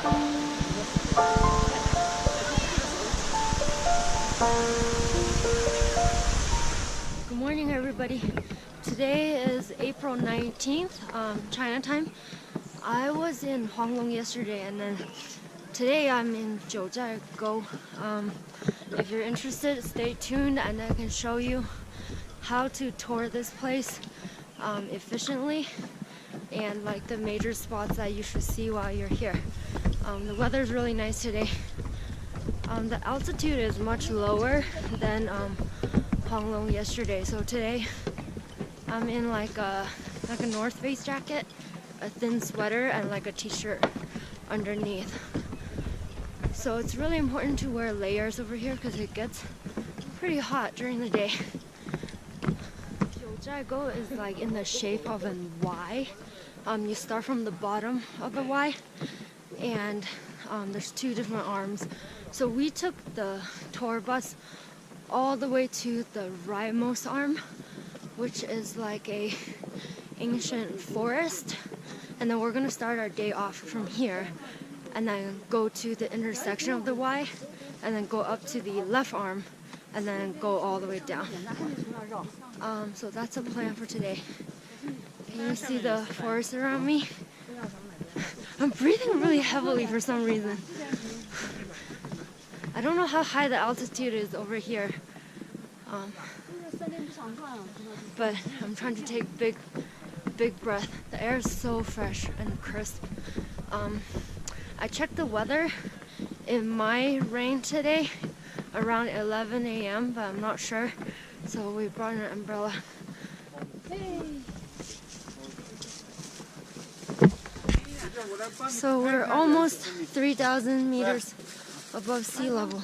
Good morning, everybody. Today is April 19th, China time. I was in Huanglong yesterday, and then today I'm in JIUZHAIGOU. If you're interested, stay tuned, and I can show you how to tour this place efficiently and like the major spots that you should see while you're here. The weather is really nice today. The altitude is much lower than Huanglong yesterday, so today I'm in like a North Face jacket, a thin sweater, and like a t-shirt underneath. So it's really important to wear layers over here because it gets pretty hot during the day. JIUZHAIGOU is like in the shape of an Y. You start from the bottom of the Y, and there's two different arms. So we took the tour bus all the way to the rightmost arm, which is like a ancient forest, and then we're gonna start our day off from here and then go to the intersection of the Y and then go up to the left arm and then go all the way down. So that's a plan for today. Can you see the forest around me? I'm breathing really heavily for some reason. I don't know how high the altitude is over here, but I'm trying to take big breath. The air is so fresh and crisp. I checked the weather. It might rain today around 11 a.m., but I'm not sure, so we brought an umbrella. So we're almost 3,000 meters above sea level.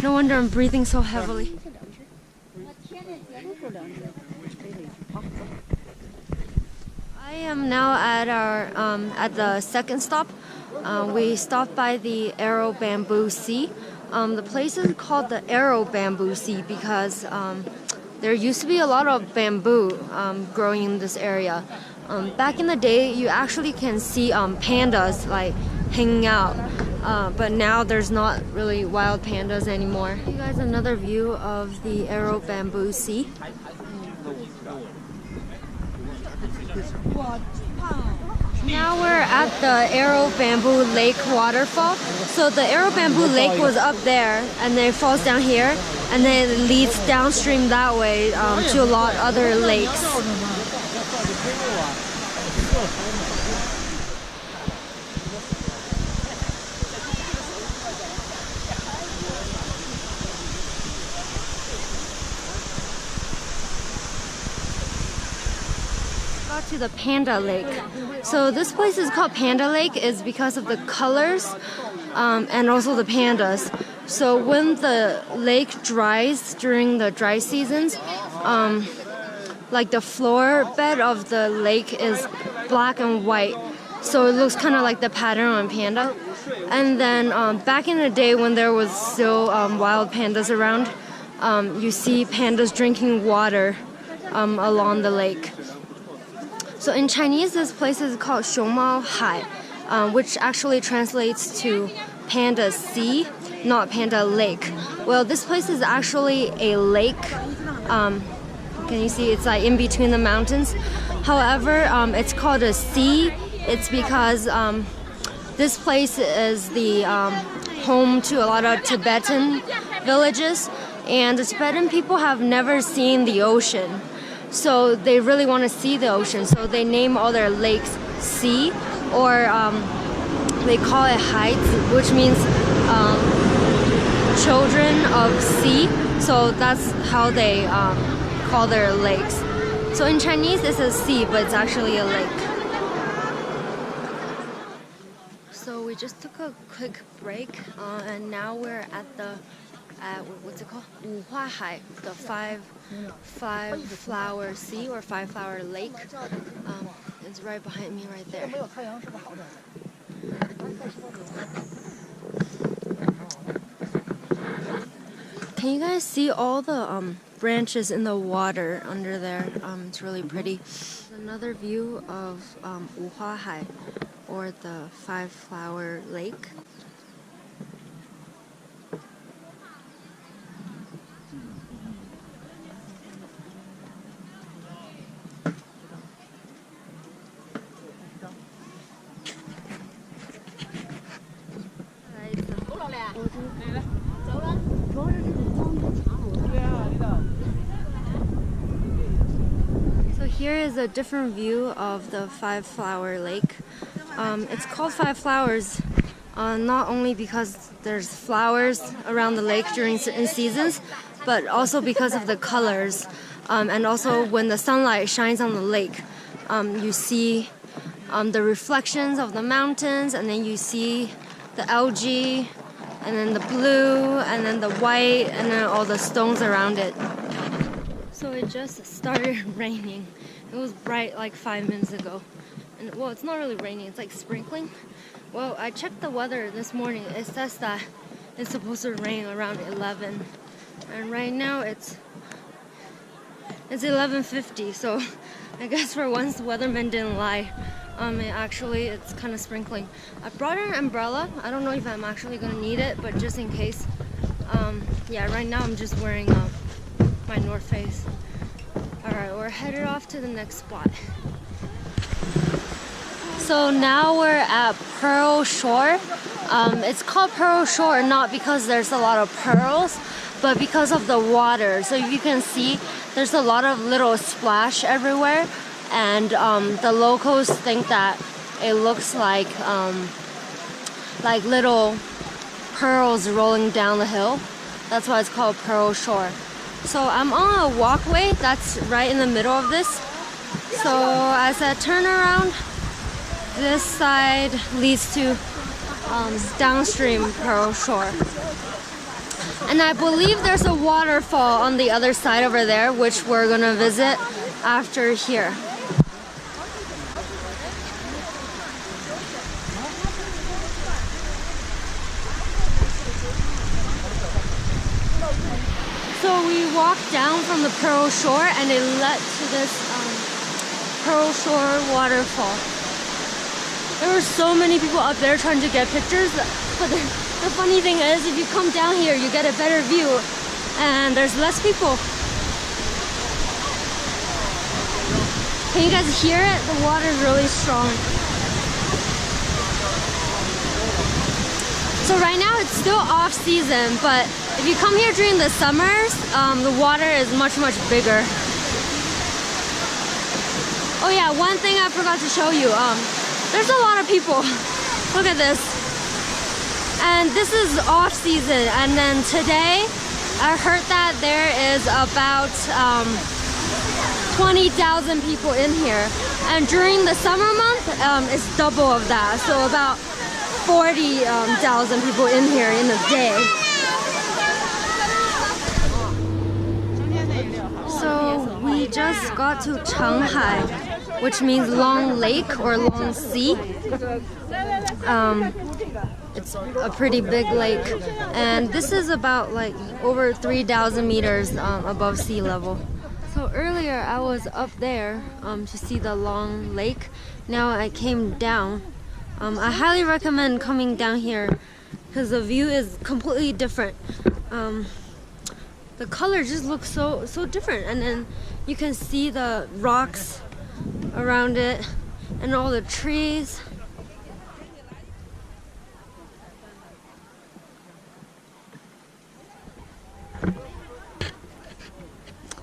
No wonder I'm breathing so heavily. I am now at our at the second stop. We stopped by the Arrow Bamboo Sea. The place is called the Arrow Bamboo Sea because there used to be a lot of bamboo growing in this area. Back in the day, you actually can see pandas like hanging out, but now there's not really wild pandas anymore. You guys, another view of the Arrow Bamboo Sea. Now we're at the Arrow Bamboo Lake waterfall. So the Arrow Bamboo Lake was up there, and then it falls down here, and then it leads downstream that way to a lot of other lakes. To the Panda Lake. So this place is called Panda Lake is because of the colors and also the pandas. So when the lake dries during the dry seasons, like the floor bed of the lake is black and white, so it looks kind of like the pattern on panda. And then back in the day when there was still wild pandas around, you see pandas drinking water along the lake. So in Chinese, this place is called 熊猫海, which actually translates to Panda Sea, not Panda Lake. Well, this place is actually a lake. Can you see? It's like in between the mountains. However, it's called a sea. It's because this place is the home to a lot of Tibetan villages, and the Tibetan people have never seen the ocean. So they really want to see the ocean, so they name all their lakes sea, or they call it heights, which means children of sea. So that's how they call their lakes. So in Chinese it's a sea, but it's actually a lake. So we just took a quick break, and now we're at the what's it called? 五花海, the five flower sea or 5-flower lake. It's right behind me right there. Can you guys see all the branches in the water under there? It's really pretty. Another view of 五花海. or the five-flower lake. So here is a different view of the five-flower lake. It's called Five Flowers not only because there's flowers around the lake during certain seasons, but also because of the colors. And also when the sunlight shines on the lake, you see the reflections of the mountains, and then you see the algae, and then the blue, and then the white, and then all the stones around it. So it just started raining. It was bright like 5 minutes ago. And well, it's not really raining, it's like sprinkling. Well, I checked the weather this morning. It says that it's supposed to rain around 11. And right now it's 11:50, so I guess for once the weatherman didn't lie. It's kind of sprinkling. I brought an umbrella. I don't know if I'm actually gonna need it, but just in case. Yeah, right now I'm just wearing my North Face. Alright, we're headed off to the next spot. So now we're at Pearl Shore. It's called Pearl Shore not because there's a lot of pearls, but because of the water. So if you can see, there's a lot of little splash everywhere, and the locals think that it looks like little pearls rolling down the hill. That's why it's called Pearl Shore. So I'm on a walkway that's right in the middle of this. So as I turn around, this side leads to downstream Pearl Shore. And I believe there's a waterfall on the other side over there, which we're gonna visit after here. So we walked down from the Pearl Shore and it led to this Pearl Shore waterfall. There were so many people up there trying to get pictures, but the funny thing is, if you come down here, you get a better view, and there's less people. Can you guys hear it? The water is really strong. So right now it's still off season, but if you come here during the summers, the water is much, much bigger. Oh yeah, one thing I forgot to show you. There's a lot of people. Look at this. And this is off season. And then today, I heard that there is about 20,000 people in here. And during the summer month, it's double of that. So about 40,000 people in here in a day. So we just got to Shanghai, which means long lake or long sea. It's a pretty big lake, and this is about like over 3,000 meters above sea level. So earlier I was up there to see the long lake. Now I came down. I highly recommend coming down here because the view is completely different. The color just looks so different, and then you can see the rocks around it and all the trees.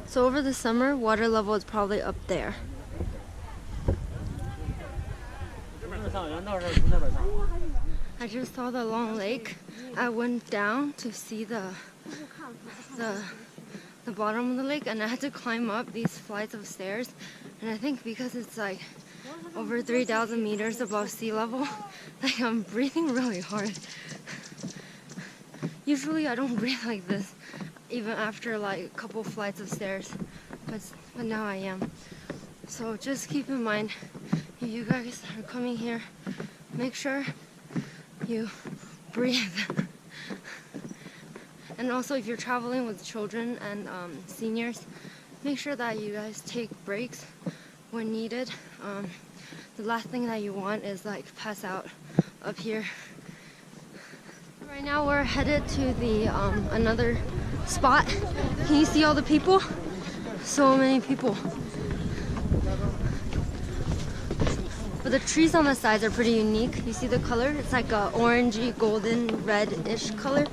So over the summer, water level is probably up there. I just saw the long lake. I went down to see the bottom of the lake, and I had to climb up these flights of stairs. And I think because it's like over 3,000 meters above sea level, like I'm breathing really hard. Usually I don't breathe like this, even after like a couple flights of stairs, but now I am. So just keep in mind, if you guys are coming here, make sure you breathe. And also if you're traveling with children and seniors, make sure that you guys take breaks when needed. the last thing that you want is like pass out up here. Right now we're headed to the another spot. Can you see all the people? So many people. But the trees on the sides are pretty unique. You see the color? It's like a orangey, golden, red-ish color.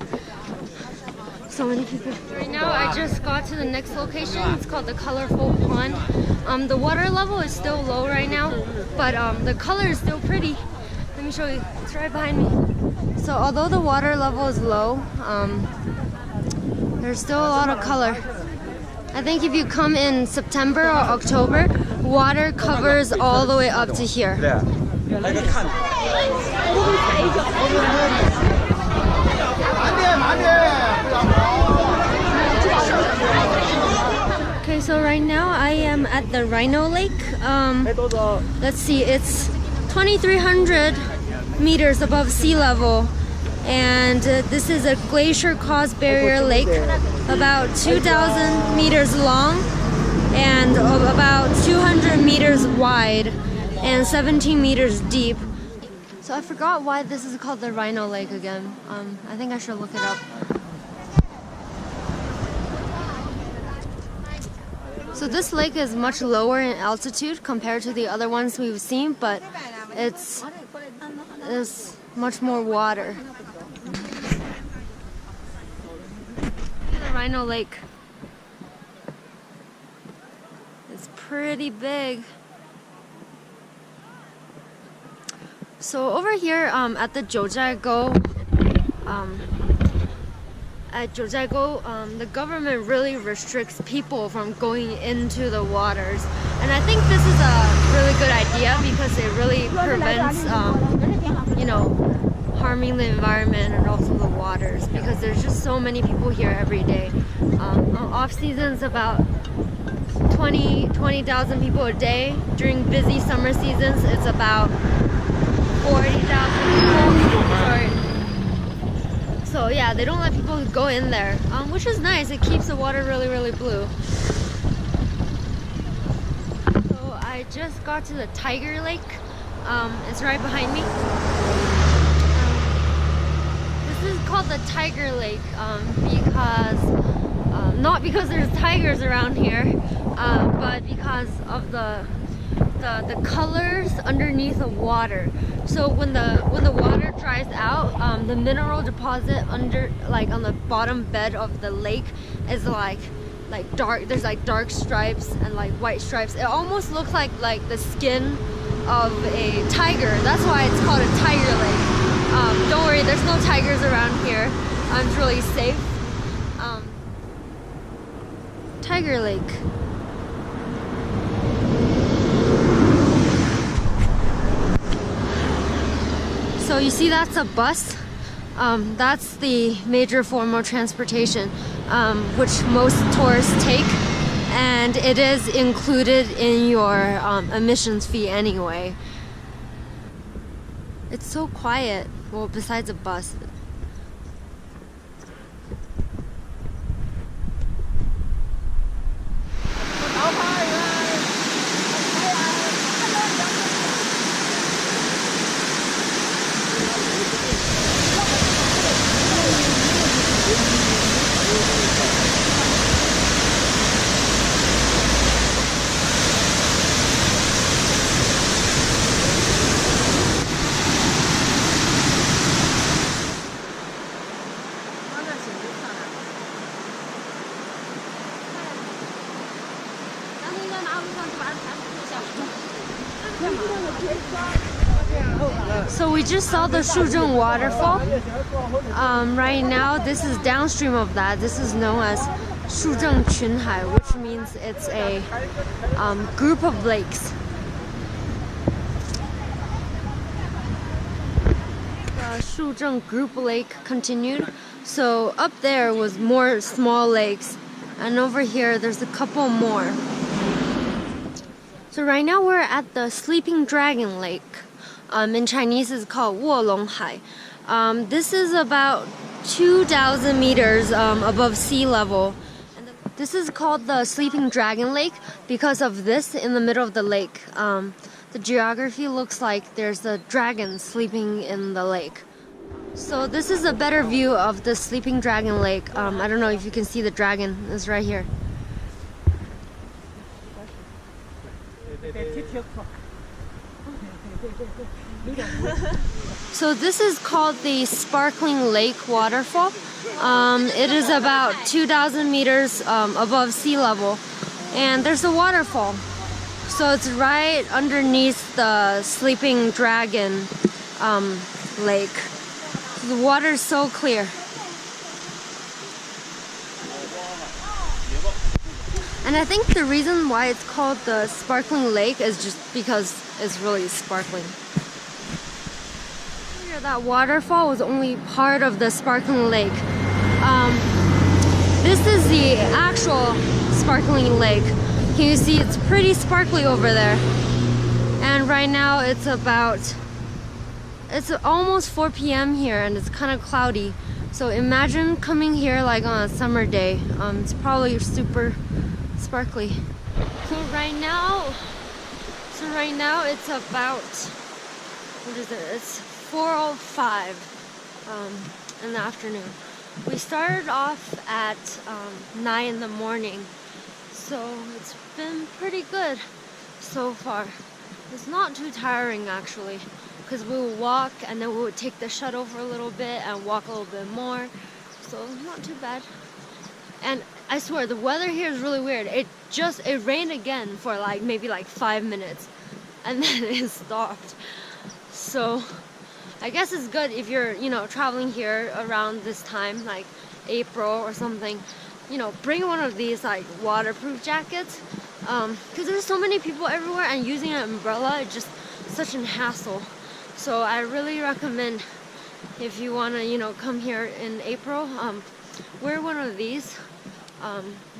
So many people. Right now I just got to the next location. It's called the Colorful Pond. The water level is still low right now, but the color is still pretty. Let me show you. It's right behind me. So although the water level is low, there's still a lot of color. I think if you come in September or October, water covers all the way up to here. Okay, so right now I am at the Rhino Lake. Let's see, it's 2,300 meters above sea level. And this is a glacier-caused barrier lake, about 2,000 meters long and about 200 meters wide and 17 meters deep. So I forgot why this is called the Rhino Lake again. I think I should look it up. So this lake is much lower in altitude compared to the other ones we've seen, but it's much more water. Rhino Lake. It's pretty big. So over here at the JIUZHAIGOU, the government really restricts people from going into the waters, and I think this is a really good idea because it really prevents, you know, harming the environment and also the waters, because there's just so many people here every day. Off seasons about 20,000 people a day. During busy summer seasons it's about 40,000 people. Sorry. So yeah, they don't let people go in there, which is nice. It keeps the water really blue. So I just got to the Tiger Lake. It's right behind me. This is called the Tiger Lake because not because there's tigers around here, but because of the colors underneath the water. So when the water dries out, the mineral deposit under, like on the bottom bed of the lake, is like dark. There's like dark stripes and like white stripes. It almost looks like the skin of a tiger. That's why it's called a Tiger Lake. Don't worry, there's no tigers around here. It's really safe. Tiger Lake. So you see that's a bus. That's the major form of transportation, which most tourists take, and it is included in your admissions fee anyway. It's so quiet. Well, besides a bus. So we just saw the Shuzheng waterfall. Right now, this is downstream of that. This is known as Shuzheng Qunhai, which means it's a group of lakes. The Shuzheng group lake continued. So up there was more small lakes, and over here there's a couple more. So right now we're at the Sleeping Dragon Lake. In Chinese it's called Wolonghai. This is about 2,000 meters above sea level. This is called the Sleeping Dragon Lake because of this in the middle of the lake. the geography looks like there's a dragon sleeping in the lake. So this is a better view of the sleeping dragon lake. I don't know if you can see the dragon. It's right here. So this is called the Sparkling Lake Waterfall. It is about 2,000 meters above sea level, and there's a waterfall. So it's right underneath the sleeping dragon lake. The water is so clear. And I think the reason why it's called the Sparkling Lake is just because it's really sparkling. That waterfall was only part of the Sparkling Lake. This is the actual Sparkling Lake. Can you see it's pretty sparkly over there? And right now it's almost 4 p.m. here and it's kind of cloudy. So imagine coming here like on a summer day. It's probably super sparkly. So right now it's about, what is it? It's 4:05 in the afternoon. We started off at 9 in the morning, so it's been pretty good so far. It's not too tiring actually, because we would walk and then we would take the shuttle for a little bit and walk a little bit more, so not too bad. And I swear the weather here is really weird. It rained again for maybe 5 minutes and then it stopped. So I guess it's good if you're, traveling here around this time, like April or something. Bring one of these waterproof jackets, because there's so many people everywhere and using an umbrella is just such an hassle. So I really recommend, if you want to, come here in April, wear one of these.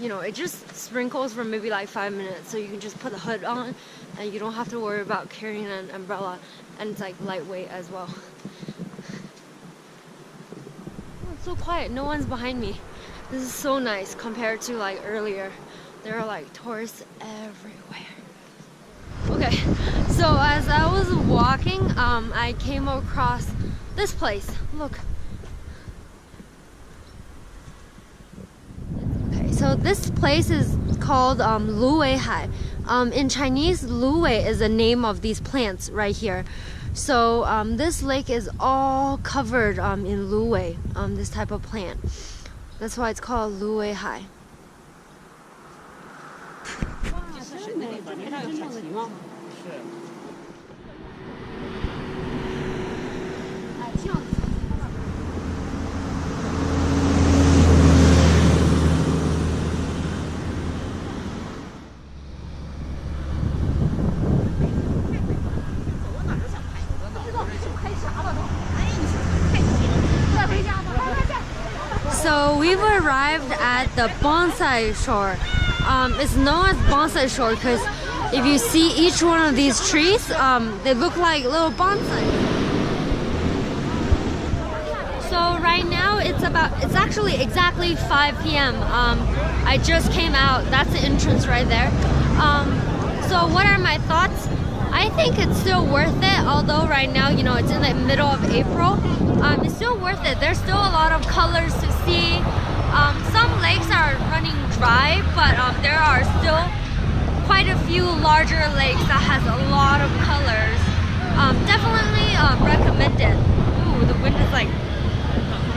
It just sprinkles for maybe 5 minutes, so you can just put the hood on and you don't have to worry about carrying an umbrella, and it's lightweight as well. Oh, it's so quiet, no one's behind me. This is so nice compared to earlier. There are tourists everywhere. Okay, so as I was walking, I came across this place. Look. So this place is called Luweihai. In Chinese, Luwei is the name of these plants right here. So this lake is all covered in luwei, this type of plant. That's why it's called Luweihai. So we've arrived at the bonsai shore. It's known as bonsai shore because if you see each one of these trees, they look like little bonsai. So right now it's actually exactly 5 p.m. I just came out. That's the entrance right there. So what are my thoughts? I think it's still worth it, although right now, it's in the middle of April. It's still worth it. There's still a lot of colors to see. Some lakes are running dry, but there are still quite a few larger lakes that has a lot of colors. Definitely recommend it. Ooh, the wind is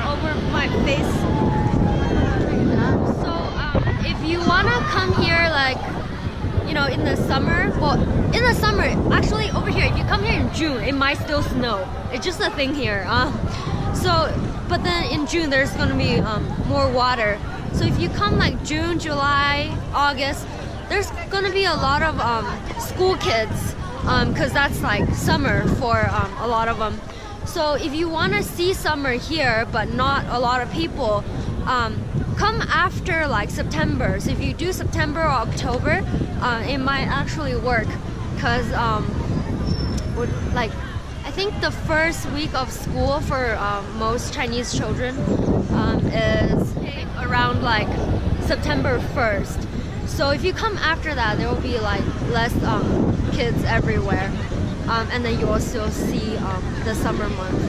over my face. So if you wanna come here in the summer, actually over here, if you come here in June, it might still snow. It's just a thing here. But then in June there's gonna be more water. So if you come June, July, August, there's gonna be a lot of school kids, because that's summer for a lot of them. So if you want to see summer here but not a lot of people, come after September. So if you do September or October, it might actually work, because I think the first week of school for most Chinese children is around September 1st. So if you come after that, there will be like less kids everywhere, and then you will still see the summer months.